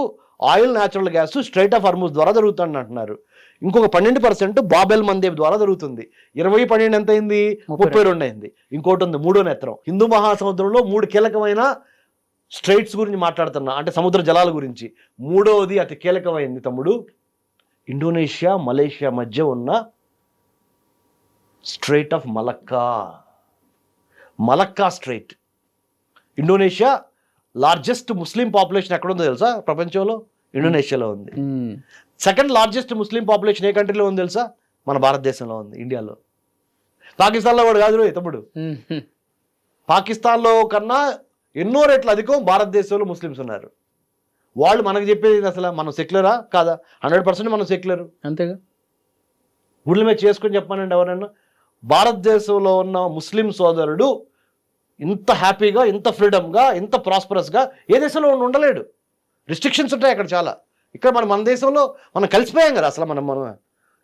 oil, natural gas straight of Hormuz ద్వారా జరుగుతుంది అంటున్నారు. ఇంకొక 12% బాబెల్ మందేబ్ ద్వారా జరుగుతుంది. 20-12 ఎంత అయింది? 32 అయింది. ఇంకోటి ఉంది, మూడో నేత్రం. హిందూ మహాసముద్రంలో 3 కీలకమైన స్ట్రైట్స్ గురించి మాట్లాడుతున్నా, అంటే సముద్ర జలాల గురించి. మూడవది అతి కీలకమైంది తమ్ముడు, ఇండోనేషియా, మలేషియా మధ్య ఉన్న straight of Malacca straight. Indonesia largest Muslim population ఎక్కడుందో తెలుసా ప్రపంచంలో? ఇండోనేషియాలో ఉంది. సెకండ్ లార్జెస్ట్ ముస్లిం పాపులేషన్ ఏ కంట్రీలో ఉంది తెలుసా? మన భారతదేశంలో ఉంది, ఇండియాలో. పాకిస్తాన్లో కూడా కాదు తమ్ముడు, పాకిస్తాన్లో కన్నా ఎన్నో రెట్లు అధికం భారతదేశంలో ముస్లిమ్స్ ఉన్నారు. వాళ్ళు మనకు చెప్పేది అసలు మనం సెక్యులరా కాదా? 100% మనం సెక్యులర్, అంతేగా. గుడ్ల మీద చేసుకొని చెప్పానండి ఎవరన్నా. భారతదేశంలో ఉన్న ముస్లిం సోదరుడు ఇంత హ్యాపీగా, ఇంత ఫ్రీడమ్గా, ఇంత ప్రాస్పరస్గా ఏ దేశంలో ఉండలేడు. రిస్ట్రిక్షన్స్ ఉంటాయి అక్కడ చాలా. ఇక్కడ మన దేశంలో మనం కలిసిపోయాం కదా అసలు. మనం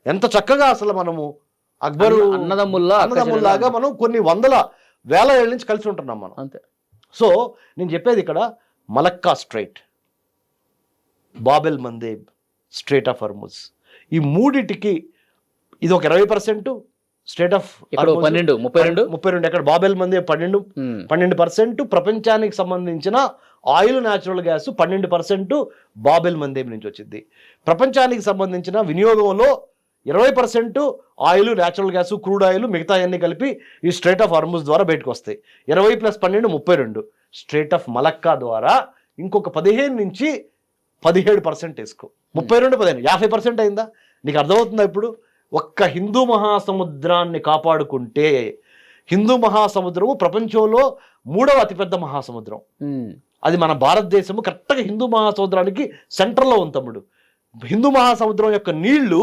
ఎంత చక్కగా అసలు మనము అక్బరు అన్నదమ్ముల్లాగా మనం కొన్ని 100,000 ఏళ్ళ నుంచి కలిసి ఉంటున్నాం మనం, అంతే. సో నేను చెప్పేది ఇక్కడ Malacca strait, Bab el Mandeb, strait of Hormuz, ఈ మూడిటికి ఇది ఒక 20%, స్ట్రేట్ ఆఫ్ ఇక్కడ 12, 32 ఎక్కడ బాబెల్ మంది 12% ప్రపంచానికి సంబంధించిన oil natural gas 12% Bab el Mandeb నుంచి వచ్చింది. ప్రపంచానికి సంబంధించిన వినియోగంలో 20% oil natural gas crude oil మిగతా అన్ని కలిపి ఈ స్ట్రేట్ ఆఫ్ హార్ముజ్ ద్వారా బయటకు వస్తాయి. 20 + 12 32. స్ట్రేట్ ఆఫ్ మలక్కా ద్వారా ఇంకొక 15 నుంచి 17% వేసుకో. 32 15 50% అయిందా? నీకు అర్థమవుతుందా? ఇప్పుడు ఒక్క హిందూ మహాసముద్రాన్ని కాపాడుకుంటే, హిందూ మహాసముద్రము ప్రపంచంలో 3వ అతిపెద్ద మహాసముద్రం. అది మన భారతదేశము కరెక్ట్గా హిందూ మహాసముద్రానికి సెంటర్లో ఉంది తమ్ముడు. హిందూ మహాసముద్రం యొక్క నీళ్లు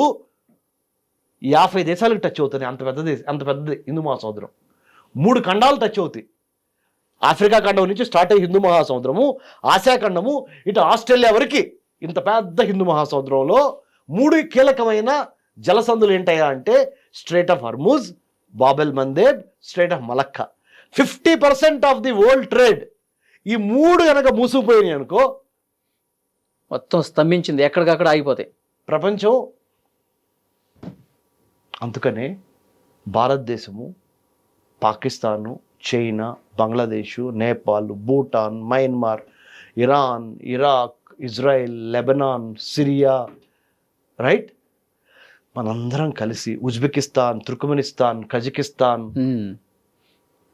50 దేశాలకు టచ్ అవుతాయి. అంత పెద్దది హిందూ మహాసముద్రం. 3 ఖండాలు టచ్ అవుతాయి. ఆఫ్రికా ఖండం నుంచి స్టార్ట్ అయ్యి హిందూ మహాసముద్రము, ఆసియా ఖండము, ఇటు ఆస్ట్రేలియా వరకు ఇంత పెద్ద హిందూ మహాసముద్రంలో 3 కీలకమైన జలసందులు ఏంటయ్యా అంటే strait of Hormuz, Bab el Mandeb, strait of Malacca. 50% of the world trade ఈ 3 కనుక మూసుకుపోయినాయి అనుకో, మొత్తం స్తంభించింది, ఎక్కడికక్కడ ఆగిపోతాయి ప్రపంచం. అందుకనే భారతదేశము, Pakistan, China, Bangladesh, Nepal, Bhutan, Myanmar, Iran, Iraq, Israel, Lebanon, Syria, right, మనందరం కలిసి ఉజ్బెకిస్తాన్, తుర్కమెనిస్తాన్, కజకిస్తాన్,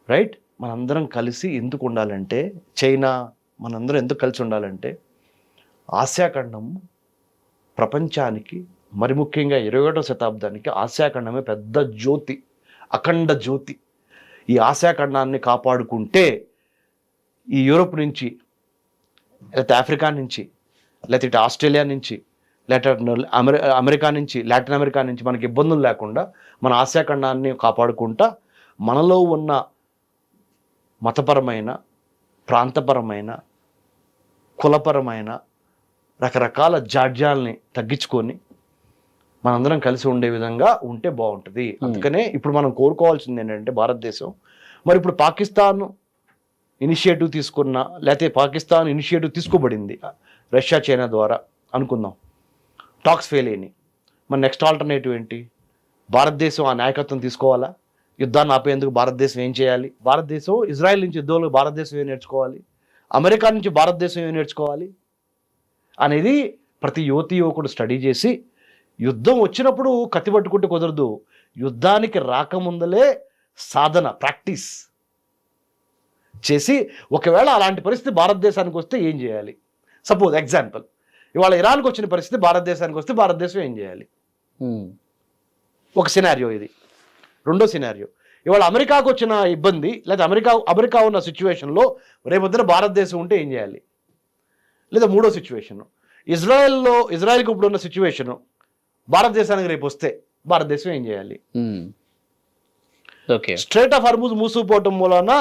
రైట్, మనందరం కలిసి ఎందుకు ఉండాలంటే, చైనా, మనందరం ఎందుకు కలిసి ఉండాలంటే, ఆసియా ఖండం ప్రపంచానికి, మరి ముఖ్యంగా 21వ శతాబ్దానికి ఆసియా ఖండమే పెద్ద జ్యోతి, అఖండ జ్యోతి. ఈ ఆసియా ఖండాన్ని కాపాడుకుంటే ఈ యూరోప్ నుంచి, లేకపోతే ఆఫ్రికా నుంచి, లేకపోతే ఇటు ఆస్ట్రేలియా నుంచి, లేకపోతే అమెరికా నుంచి, లాటిన్ అమెరికా నుంచి మనకి ఇబ్బందులు లేకుండా మన ఆసియా ఖండాన్ని కాపాడుకుంటా మనలో ఉన్న మతపరమైన, ప్రాంతపరమైన, కులపరమైన రకరకాల జాడ్యాల్ని తగ్గించుకొని మనందరం కలిసి ఉండే విధంగా ఉంటే బాగుంటుంది. అందుకనే ఇప్పుడు మనం కోరుకోవాల్సింది ఏంటంటే భారతదేశం, మరి ఇప్పుడు పాకిస్తాన్ ఇనిషియేటివ్ తీసుకున్న, లేకపోతే పాకిస్తాన్ ఇనిషియేటివ్ తీసుకోబడింది రష్యా, చైనా ద్వారా అనుకుందాం, టాక్స్ ఫెయిల్ అయినాయి. మరి నెక్స్ట్ ఆల్టర్నేటివ్ ఏంటి? భారతదేశం ఆ నాయకత్వం తీసుకోవాలా? యుద్ధాన్ని ఆపేందుకు భారతదేశం ఏం చేయాలి? భారతదేశం ఇజ్రాయెల్ నుంచి యుద్ధంలో భారతదేశం ఏం నేర్చుకోవాలి? అమెరికా నుంచి భారతదేశం ఏం నేర్చుకోవాలి అనేది ప్రతి యువకుడు స్టడీ చేసి, యుద్ధం వచ్చినప్పుడు కత్తి పట్టుకుంటే కుదరదు, యుద్ధానికి రాకముందలే సాధన, ప్రాక్టీస్ చేసి, ఒకవేళ అలాంటి పరిస్థితి భారతదేశానికి వస్తే ఏం చేయాలి? సపోజ్ ఎగ్జాంపుల్, ఇవాళ ఇరాన్కి వచ్చిన పరిస్థితి భారతదేశానికి వస్తే భారతదేశం ఏం చేయాలి? ఒక సినారియో ఇది. రెండో సినారియో, ఇవాళ అమెరికాకు వచ్చిన ఇబ్బంది, లేదా అమెరికా ఉన్న సిచ్యువేషన్లో రేపొద్దున భారతదేశం ఉంటే ఏం చేయాలి? లేదా మూడో సిచ్యువేషన్, ఇజ్రాయెల్కి ఇప్పుడు ఉన్న సిచ్యువేషను భారతదేశానికి రేపు వస్తే భారతదేశం ఏం చేయాలి? స్ట్రేట్ ఆఫ్ హార్ముజ్ మూసుకుపోవటం మూలన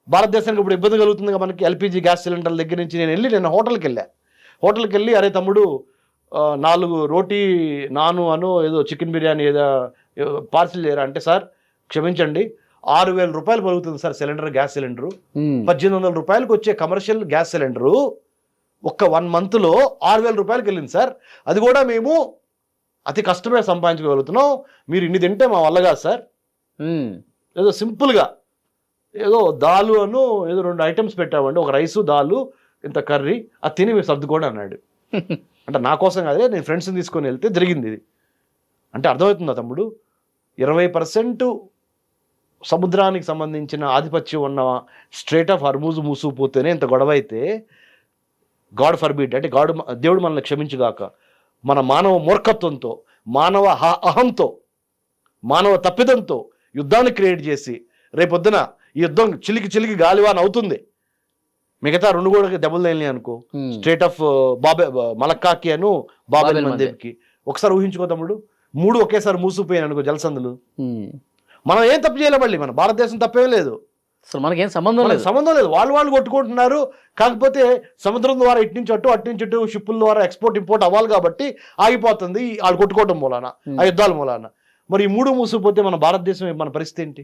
భారతదేశానికి ఇప్పుడు ఇబ్బంది కలుగుతుంది. మనకి ఎల్పిజి గ్యాస్ సిలిండర్ల దగ్గర నుంచి నేను హోటల్కి వెళ్ళి అరే తమ్ముడు 4 రోటీ నాను ఏదో చికెన్ బిర్యానీ ఏదో పార్సిల్ చేయరా అంటే, సార్ క్షమించండి 6,000 రూపాయలు పలుకుతుంది సార్ గ్యాస్ సిలిండరు. 1,800 రూపాయలకు వచ్చే కమర్షియల్ గ్యాస్ సిలిండరు ఒక్క 1 monthలో 6,000 రూపాయలకి వెళ్ళింది సార్. అది కూడా మేము అతి కష్టమే సంపాదించుకోగలుగుతున్నాం, మీరు ఇన్ని తింటే మా వల్ల కాదు సార్. ఏదో సింపుల్గా ఏదో దాలు ఏదో 2 ఐటమ్స్ పెట్టామండి, ఒక రైసు, దాలు, ఇంత కర్రీ, అది తిని మీరు సర్దుకోండి అన్నాడు. అంటే నా కోసం కాదే, నేను ఫ్రెండ్స్ని తీసుకొని వెళ్తే జరిగింది ఇది. అంటే అర్థమవుతుందా తమ్ముడు? 20% సముద్రానికి సంబంధించిన ఆధిపత్యం ఉన్న స్ట్రేట్ ఆఫ్ హార్ముజ్ మూసుకుపోతేనే ఇంత గొడవ అయితే, గాడ్ ఫర్బిడ్, అంటే దేవుడు మనల్ని క్షమించుగాక, మన మానవ మూర్ఖత్వంతో, మానవ అహంతో, మానవ తప్పిదంతో యుద్ధాన్ని క్రియేట్ చేసి రేపొద్దున ఈ యుద్ధం చిలికి గాలివాన్ అవుతుంది, మిగతా 2 కూడా దెబ్బలు తగిలినాయి అనుకో, స్ట్రేట్ ఆఫ్ మలక్కాకి బాబెల్ మందేబ్కి. ఒకసారి ఊహించుకో తమ్ముడు, 3 ఒకేసారి మూసిపోయాయి అనుకో జలసందులు. మనం ఏం తప్పు చేయలే, మళ్ళీ మన భారతదేశం తప్పేం లేదు, అసలు మనకేం సంబంధం లేదు. వాళ్ళు కొట్టుకుంటున్నారు. కాకపోతే సముద్రం ద్వారా ఇటు నుంచి అటు షిప్పుల ద్వారా ఎక్స్పోర్ట్ ఇంపోర్ట్ అవ్వాలి కాబట్టి ఆగిపోతుంది వాళ్ళు కొట్టుకోవడం మూలాన, ఆ యుద్ధాల మూలాన. మరి ఈ 3 మూసుకుపోతే మన భారతదేశం మన పరిస్థితి ఏంటి?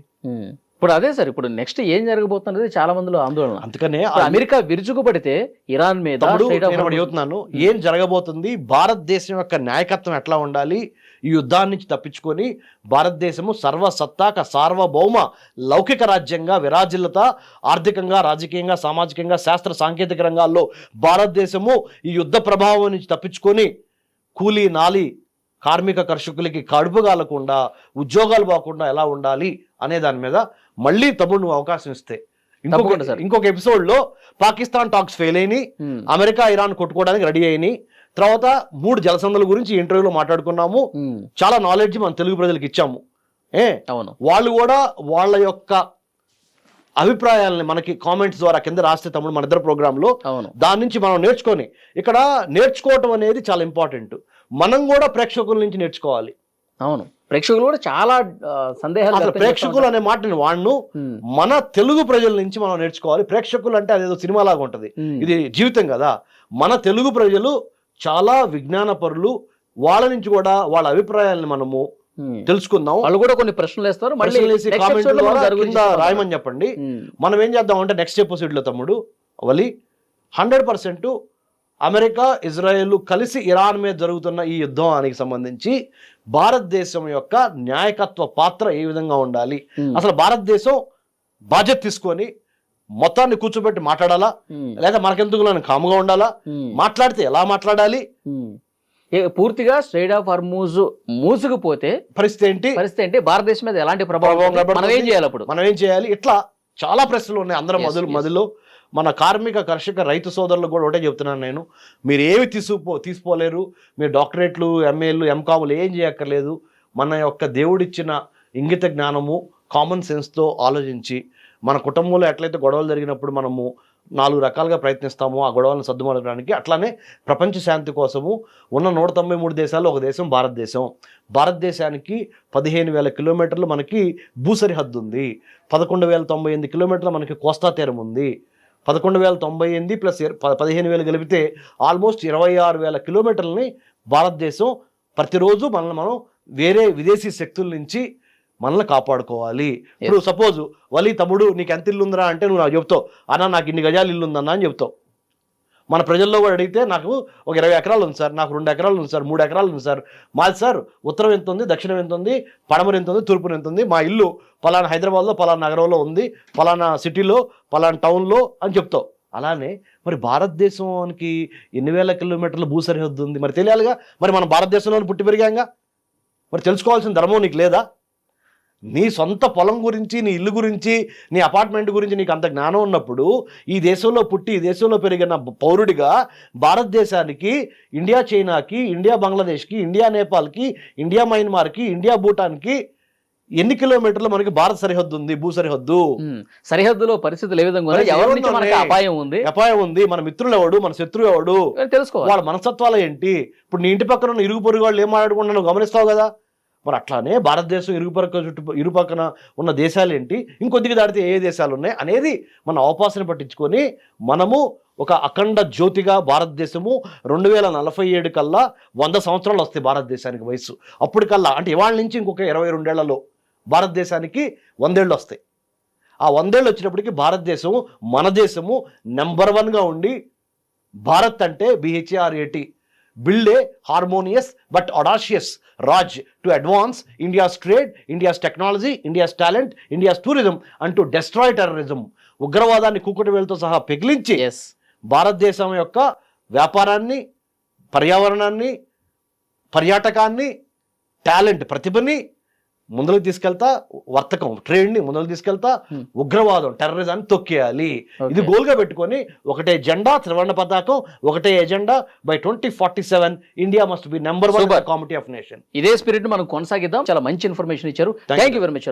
ఇప్పుడు అదే సార్, ఇప్పుడు నెక్స్ట్ ఏం జరగబోతున్నది చాలా మందిలో ఆందోళన. అందుకనే ఇప్పుడు అమెరికా విరుచుకుపడితే ఇరాన్ మీద నేను ఒకటి చెబుతున్నాను, ఏం జరగబోతుంది, భారతదేశం యొక్క నాయకత్వం ఎట్లా ఉండాలి, ఈ యుద్ధాన్ని నుంచి తప్పించుకొని భారతదేశము సర్వసత్తాక సార్వభౌమ లౌకిక రాజ్యంగా విరాజిల్లుతా, ఆర్థికంగా, రాజకీయంగా, సామాజికంగా, శాస్త్ర సాంకేతిక రంగాల్లో భారతదేశము ఈ యుద్ధ ప్రభావం నుంచి తప్పించుకొని కూలీ నాలి కార్మిక కర్షకులకి కడుపు కాలకుండా, ఉద్యోగాలు పోకుండా ఎలా ఉండాలి అనే దాని మీద మళ్ళీ తమ్ముడు నువ్వు అవకాశం ఇస్తే ఇంకొక ఎపిసోడ్ లో పాకిస్తాన్ టాక్స్ ఫెయిల్ అయినాయి, అమెరికా ఇరాన్ కొట్టుకోవడానికి రెడీ అయినాయి, తర్వాత 3 జలసంధుల గురించి ఇంటర్వ్యూలో మాట్లాడుకున్నాము, చాలా నాలెడ్జ్ మన తెలుగు ప్రజలకు ఇచ్చాము. అవును, వాళ్ళు కూడా వాళ్ళ యొక్క అభిప్రాయాలని మనకి కామెంట్స్ ద్వారా కింద రాస్తే తమ్ముడు మన ఇద్దరు ప్రోగ్రాంలో దాని నుంచి మనం నేర్చుకొని, ఇక్కడ నేర్చుకోవటం అనేది చాలా ఇంపార్టెంట్. మనం కూడా ప్రేక్షకుల నుంచి నేర్చుకోవాలి. అవును, ప్రేక్షకులు కూడా చాలా సందేహాలు, ప్రేక్షకులు అనే మాటని వాడును మన తెలుగు ప్రజల నుంచి మనం నేర్చుకోవాలి. ప్రేక్షకులు అంటే అదేదో సినిమా లాగా ఉంటది, ఇది జీవితం కదా. మన తెలుగు ప్రజలు చాలా విజ్ఞాన పరులు, వాళ్ళ నుంచి కూడా వాళ్ళ అభిప్రాయాలను మనము తెలుసుకుందాం. వాళ్ళు కూడా కొన్ని ప్రశ్నలు వేస్తారు, రాయమని చెప్పండి. మనం ఏం చేద్దాం అంటే నెక్స్ట్ ఎపిసోడ్ లో తమ్ముడు వలి 100% అమెరికా ఇజ్రాయెల్ కలిసి ఇరాన్ మీద జరుగుతున్న ఈ యుద్ధానికి సంబంధించి భారతదేశం యొక్క న్యాయకత్వ పాత్ర ఏ విధంగా ఉండాలి, అసలు భారతదేశం బాధ్యత తీసుకొని మొత్తాన్ని కూర్చోబెట్టి మాట్లాడాలా, లేదా మనకెందుకు కాముగా ఉండాలా, మాట్లాడితే ఎలా మాట్లాడాలి, పూర్తిగా స్ట్రెయిట్ ఆఫ్ హార్మూజ్ మూసుకుపోతే పరిస్థితి ఏంటి, భారతదేశం మీద ఎలాంటి ప్రభావం మనం ఏం చేయాలి, అప్పుడు మనం ఏం చేయాలి, ఇట్లా చాలా ప్రశ్నలు ఉన్నాయి అందరం మొదలు. మన కార్మిక కర్షక రైతు సోదరులు కూడా ఒకటే చెప్తున్నాను నేను, మీరు ఏమి తీసుకోలేరు, మీరు డాక్టరేట్లు, ఎంఏలు, ఎంకాములు ఏం చేయక్కర్లేదు. మన యొక్క దేవుడిచ్చిన ఇంగిత జ్ఞానము, కామన్ సెన్స్తో ఆలోచించి మన కుటుంబంలో ఎట్లయితే గొడవలు జరిగినప్పుడు మనము 4 రకాలుగా ప్రయత్నిస్తామో ఆ గొడవలను సర్దుమడడానికి, అట్లానే ప్రపంచ శాంతి కోసము ఉన్న 193 దేశాల్లో ఒక దేశం భారతదేశం. భారతదేశానికి 15,000 కిలోమీటర్లు మనకి భూ సరిహద్దు ఉంది, 11,098 కిలోమీటర్లు మనకి కోస్తా తీరం ఉంది. 11,098 ప్లస్ 15,000 కలిపితే ఆల్మోస్ట్ 26,000 కిలోమీటర్లని భారతదేశం ప్రతిరోజు మనం వేరే విదేశీ శక్తుల నుంచి మనల్ని కాపాడుకోవాలి. ఇప్పుడు సపోజ్ వలి తమ్ముడు నీకు ఎంత ఇల్లు ఉందిరా అంటే నువ్వు నాకు చెప్తావు, అన్న నాకు ఇన్ని గజాలు ఇల్లు ఉందన్నా అని చెప్తావు. మన ప్రజల్లో కూడా అడిగితే నాకు ఒక 20 ఎకరాలు ఉంది సార్, నాకు 2 ఎకరాలు ఉంది సార్, 3 ఎకరాలు ఉంది సార్, మాది సార్ ఉత్తరం ఎంత ఉంది, దక్షిణం ఎంత ఉంది, పడమర ఎంత ఉంది, తూర్పున ఎంత ఉంది, మా ఇల్లు పలానా హైదరాబాద్లో పలానా నగరంలో ఉంది, పలానా సిటీలో పలానా టౌన్లో అని చెప్తావు. అలానే మరి భారతదేశానికి ఎన్ని వేల కిలోమీటర్ల భూ సరిహద్దు ఉంది మరి తెలియాలిగా. మరి మనం భారతదేశంలో పుట్టి పెరిగాంగా, మరి తెలుసుకోవాల్సిన ధర్మం నీకు లేదా? నీ సొంత పొలం గురించి, నీ ఇల్లు గురించి, నీ అపార్ట్మెంట్ గురించి నీకు అంత జ్ఞానం ఉన్నప్పుడు, ఈ దేశంలో పుట్టి ఈ దేశంలో పెరిగిన పౌరుడిగా భారతదేశానికి, ఇండియా చైనాకి, ఇండియా బంగ్లాదేశ్కి, ఇండియా నేపాల్కి, ఇండియా మయన్మార్కి, ఇండియా భూటాన్కి ఎన్ని కిలోమీటర్లు మనకి భారత సరిహద్దు ఉంది, భూ సరిహద్దు. సరిహద్దులో పరిస్థితులు ఏ విధంగా అపాయం ఉంది, మన మిత్రులు ఎవడు, మన శత్రువు ఎవడు తెలుసుకోవాలి, వాళ్ళ మనస్తత్వాలు ఏంటి. ఇప్పుడు నీ ఇంటి పక్కన ఉన్న ఇరుగు పొరుగు వాళ్ళు ఏం మాట్లాడుకుంటున్నా గమనిస్తావు కదా. మరి అట్లానే భారతదేశం ఇరుపక్కన ఉన్న దేశాలు ఏంటి, ఇంకొద్దిగా దాటితే ఏ దేశాలు ఉన్నాయి అనేది మన అవకాశాన్ని పట్టించుకొని మనము ఒక అఖండ జ్యోతిగా భారతదేశము 2047 కల్లా 100 సంవత్సరాలు వస్తాయి భారతదేశానికి వయసు. అప్పటికల్లా అంటే ఇవాళ నుంచి ఇంకొక 22 ఏళ్లలో భారతదేశానికి 100 ఏళ్ళు వస్తాయి. ఆ 100 ఏళ్ళు వచ్చినప్పటికీ భారతదేశం మన దేశము నెంబర్ 1గా ఉండి, భారత్ అంటే BHARAT build a harmonious but audacious Raj to advance India's trade, India's technology, India's talent, India's tourism and to destroy terrorism. ఉగ్రవాదాన్ని కూకుటి వేలుతో సహా పెగిలించి భారతదేశం యొక్క వ్యాపారాన్ని, పర్యావరణాన్ని, పర్యాటకాన్ని, టాలెంట్, ప్రతిభని ముందుకు తీసుకెళ్తా, వర్తకం, ట్రేడ్ని ముందుకు తీసుకెళ్తా, ఉగ్రవాదం, టెర్రరిజాన్ని తొక్కేయాలి. ఇది గోల్గా పెట్టుకొని ఒకటే జెండా, త్రివర్ణ పతాకం, ఒకటే agenda. By 2047 India must be number 1 committee of nation. ఇదే స్పిరిట్ మనం కొనసాగిద్దాం. చాలా మంచి ఇన్ఫర్మేషన్ ఇచ్చారు. Thank you very much.